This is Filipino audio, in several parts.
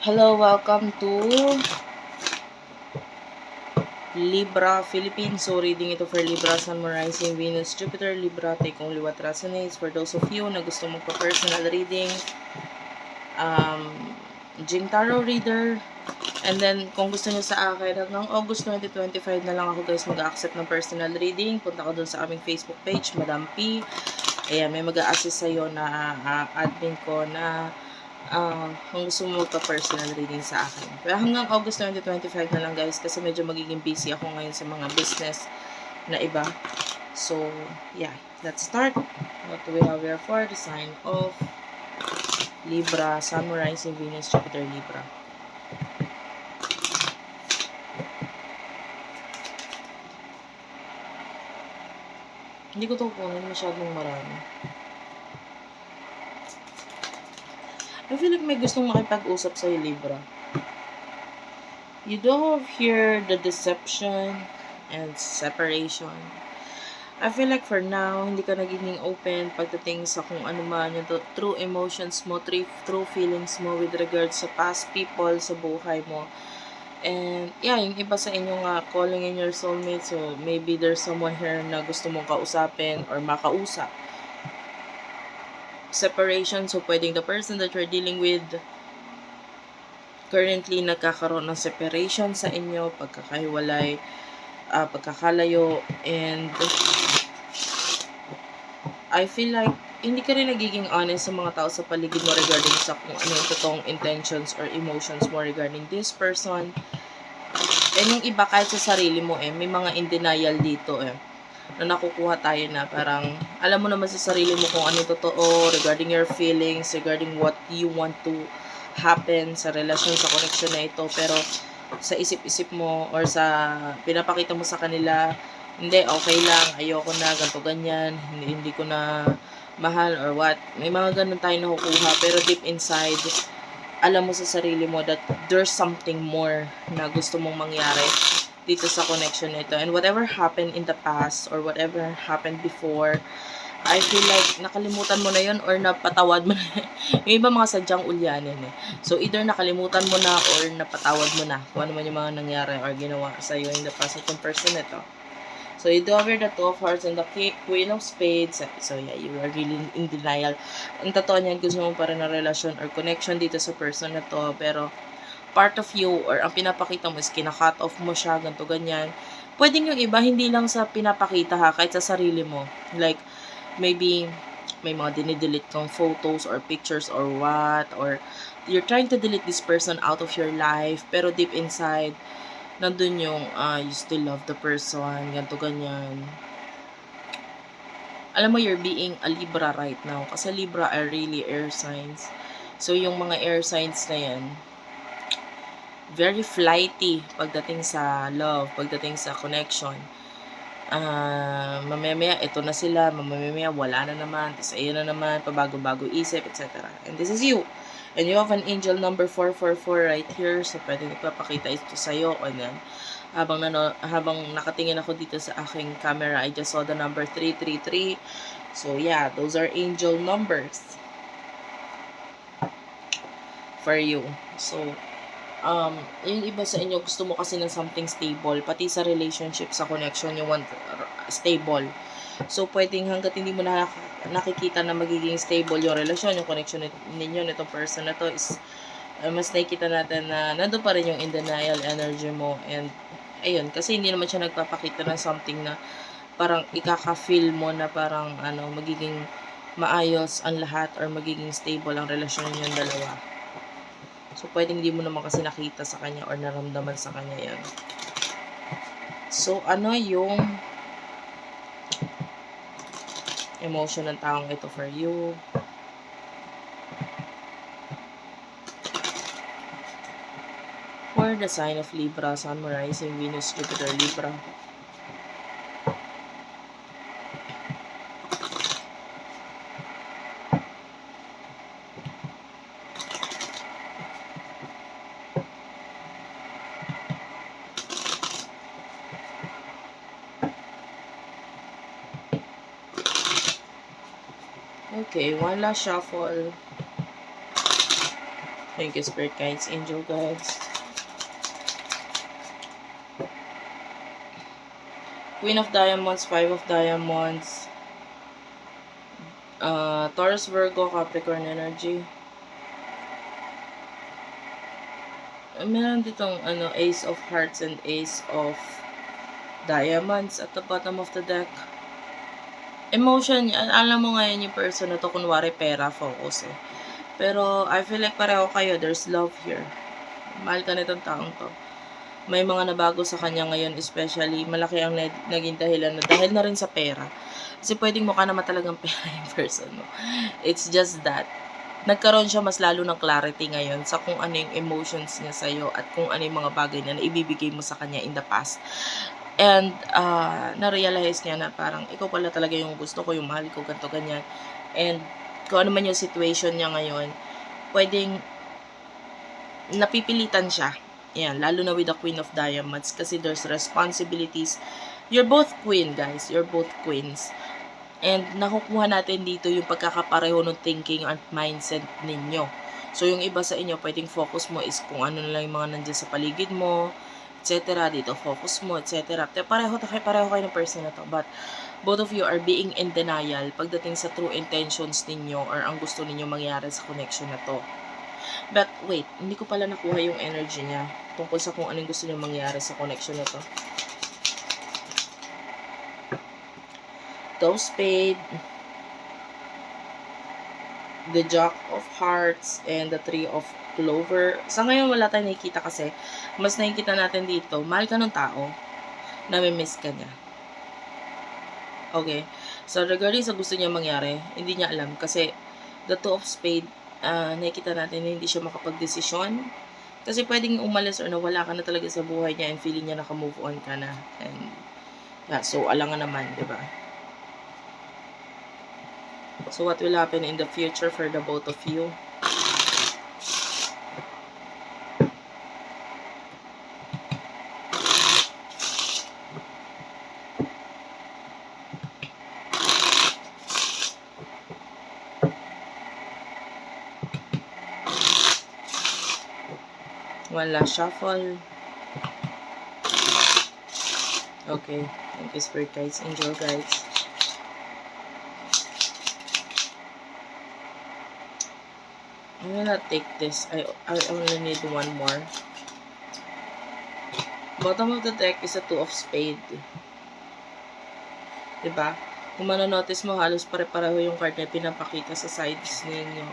Hello, welcome to Libra, Philippines. So, reading ito for Libra, Sun, Moon, Rising, Venus, Jupiter, Libra. Take only what resonates. For those of you na gusto magpa-personal reading, Jing Tarot Reader. And then, kung gusto niyo sa akin, hanggang August 2025 na lang ako guys mag-accept ng personal reading. Punta ko dun sa aming Facebook page, Madam P. Ayan, may mag-a-assist sa'yo na admin ko na kung gusto mo magpa-personal reading sa akin. Pero hanggang August 2025 na lang guys kasi medyo magiging busy ako ngayon sa mga business na iba. So, yeah, let's start. What do we have here for the sign of Libra, Sun, Rising, Venus, Jupiter, Libra. Hindi ko ito kunin masyadong marami. I feel like may gustong makipag-usap sa'yo, Libra. You do have here the deception and separation. I feel like for now, hindi ka nagiging open pagdating sa kung ano man yung true emotions mo, true feelings mo with regards sa past people sa buhay mo. And yeah, yung iba sa inyo nga calling in your soulmate, so maybe there's someone here na gusto mong kausapin or makausap. Separation, so pwedeng the person that you're dealing with currently nagkakaroon ng separation sa inyo, pagkakahiwalay, pagkakalayo, and I feel like hindi ka rin nagiging honest sa mga tao sa paligid mo regarding sa kung ano yung totoong intentions or emotions mo regarding this person. And yung iba kahit sa sarili mo may mga in denial dito na nakukuha tayo na parang alam mo naman sa sarili mo kung ano yung totoo regarding your feelings, regarding what you want to happen sa relasyon, sa connection na ito, pero sa isip-isip mo or sa pinapakita mo sa kanila, hindi, okay lang, ayoko na, ganito ganyan, hindi ko na mahal or what. May mga ganun tayo nakukuha, pero deep inside, alam mo sa sarili mo that there's something more na gusto mong mangyari dito sa connection nito. And whatever happened in the past or whatever happened before, I feel like nakalimutan mo na yun or napatawad mo na. Yung iba mga sadyang ulyanin So either nakalimutan mo na or napatawad mo na kung ano man yung mga nangyari or ginawa sa'yo in the past itong person nito. So you do have the Two of Hearts and the Queen of Spades. So yeah, you are really in denial. Ang totoo niyan, gusto mo pa rin na relasyon or connection dito sa person na to. Pero part of you or ang pinapakita mo is kina-cut off mo siya, ganito ganyan. Pwedeng yung iba, hindi lang sa pinapakita ha, kahit sa sarili mo. Like, maybe may mga dinidelete kang photos or pictures or what, or you're trying to delete this person out of your life, pero deep inside, nandun yung, you still love the person, ganito ganyan. Alam mo, you're being a Libra right now, kasi Libra are really air signs. So, yung mga air signs na yan, very flighty pagdating sa love, pagdating sa connection. Mamaya ito na sila, mamaya wala na naman, tapos ayun na naman, pabago-bago isip, etc. And this is you. And you have an angel number 444 right here, so pwede nagpapakita ito sa'yo. And then, habang nakatingin ako dito sa aking camera, I just saw the number 333. So yeah, those are angel numbers for you. So, yung iba sa inyo, gusto mo kasi ng something stable, pati sa relationship, sa connection, you want stable. So, pwedeng hanggat hindi mo na nakikita na magiging stable yung relasyon, yung connection ninyo, nitong person na to is, mas nakikita natin na nandun pa rin yung in denial energy mo. And, ayun, kasi hindi naman siya nagpapakita ng something na parang ikaka-feel mo na parang, magiging maayos ang lahat or magiging stable ang relasyon ninyong dalawa. So, pwedeng hindi mo naman kasi nakita sa kanya or naramdaman sa kanya yan. So, ano yung emotion ng taong ito for you? For the sign of Libra, Sun, Rising, Venus, Jupiter, Libra. Okay, one last shuffle. Thank you, Spirit Guides, Angel Guides. Queen of Diamonds, Five of Diamonds, Taurus, Virgo, Capricorn energy. Meron ditong Ace of Hearts and Ace of Diamonds at the bottom of the deck. Emotion, alam mo ngayon yung person na to, kunwari pera, focus eh. Pero I feel like pareho kayo, there's love here. Mahal ka nitong taong to. May mga nabago sa kanya ngayon, especially malaki ang naging dahilan na dahil na rin sa pera. Kasi pwedeng mukha naman talagang pera yung person mo. It's just that nagkaroon siya mas lalo ng clarity ngayon sa kung ano yung emotions niya sa'yo at kung ano yung mga bagay na naibibigay mo sa kanya in the past. And na-realize niya na parang ikaw pala talaga yung gusto ko, yung mahal ko, ganito, ganyan. And kung ano man yung situation niya ngayon, pwedeng napipilitan siya. Yan, lalo na with the Queen of Diamonds kasi there's responsibilities. You're both queen, guys. You're both queens. And nakukuha natin dito yung pagkakapareho ng thinking at mindset ninyo. So, yung iba sa inyo, pwedeng focus mo is kung ano na lang yung mga nandiyan sa paligid mo, etc. Dito, focus mo, etc. Pareho kayo ng person na to. But, both of you are being in denial pagdating sa true intentions ninyo or ang gusto ninyo mangyari sa connection na to. But, wait, hindi ko pala nakuha yung energy niya tungkol sa kung anong gusto niyo mangyari sa connection na to. Two of Spades, the Jack of Hearts, and the Three of Clover. Sa ngayon, wala tayong nakikita kasi mas nakikita natin dito, mahal ka ng tao, nami-miss ka niya. Okay. So, regarding sa gusto niya mangyari, hindi niya alam kasi the Two of Spades, nakikita natin na hindi siya makapag-desisyon. Kasi pwedeng umalis or nawala ka na talaga sa buhay niya and feeling niya naka-move on ka na. And, yeah, so, alangan naman, diba? So, what will happen in the future for the both of you? One last shuffle. Okay. Thank you, Spirit Guides, Angel Guides. I'm gonna take this. I only need one more. Bottom of the deck is a Two of Spades. Diba? Kung manonotice mo, halos pare-pareho yung card na pinapakita sa sides ninyo.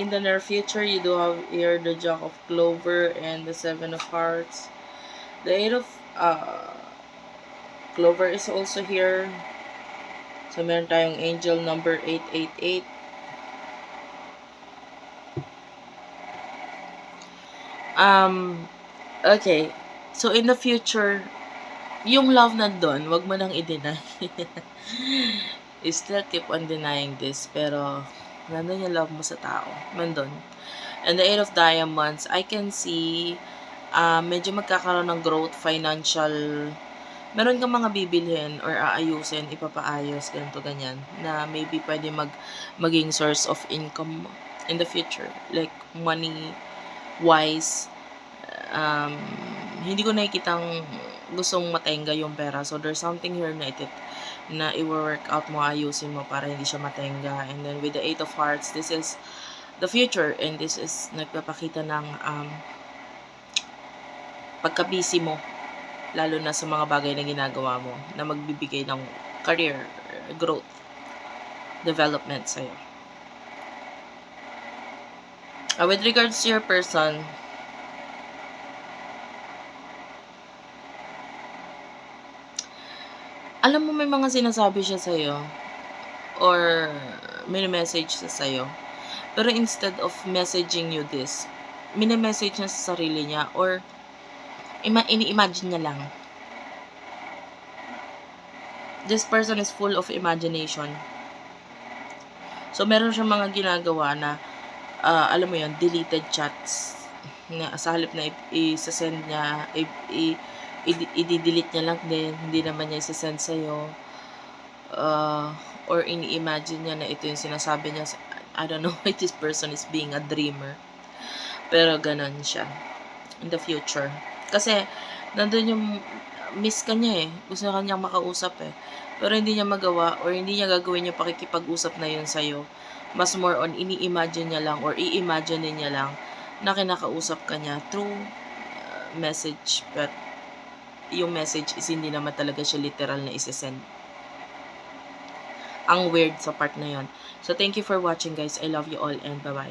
In the near future, you do have here the Jack of Clover and the Seven of Hearts. The Eight of Clover is also here. So, meron tayong angel number 888. Okay. So, in the future, yung love nandun, wag mo nang i-deny. You still keep on denying this, pero nandun yung love mo sa tao. Nandun. And the Eight of Diamonds, I can see medyo magkakaroon ng growth, financial. Meron kang mga bibilhin or aayusin, ipapaayos, ganito, ganyan, na maybe pwede maging source of income in the future. Like, money-wise, hindi ko nakikitang gustong matenga yung pera. So, there's something here na i-work out mo, ayusin mo para hindi siya matenga. And then, with the Eight of Hearts, this is the future. And this is nagpapakita ng pagka-busy mo. Lalo na sa mga bagay na ginagawa mo na magbibigay ng career, growth, development sa'yo. With regards to your person, alam mo may mga sinasabi siya sa'yo or may message siya sa'yo. Pero instead of messaging you this, mini-message niya sa sarili niya or ini-imagine niya lang. This person is full of imagination. So, meron siyang mga ginagawa na, alam mo yun, deleted chats. Na sa halip na i-send niya, i-delete niya lang din, hindi naman niya isasend sa'yo. Or ini-imagine niya na ito yung sinasabi niya. I don't know why this person is being a dreamer. Pero ganun siya. In the future. Kasi, nandun yung miss ka niya eh. Gusto ka niyang makausap eh. Pero hindi niya magawa or hindi niya gagawin yung pakikipag-usap na yun sa'yo. Mas more on, ini-imagine niya lang or i-imagine niya lang na kinakausap ka niya through message. But, yung message is hindi naman talaga siya literal na isesend. Ang weird sa part na yon. So, thank you for watching guys. I love you all and bye-bye.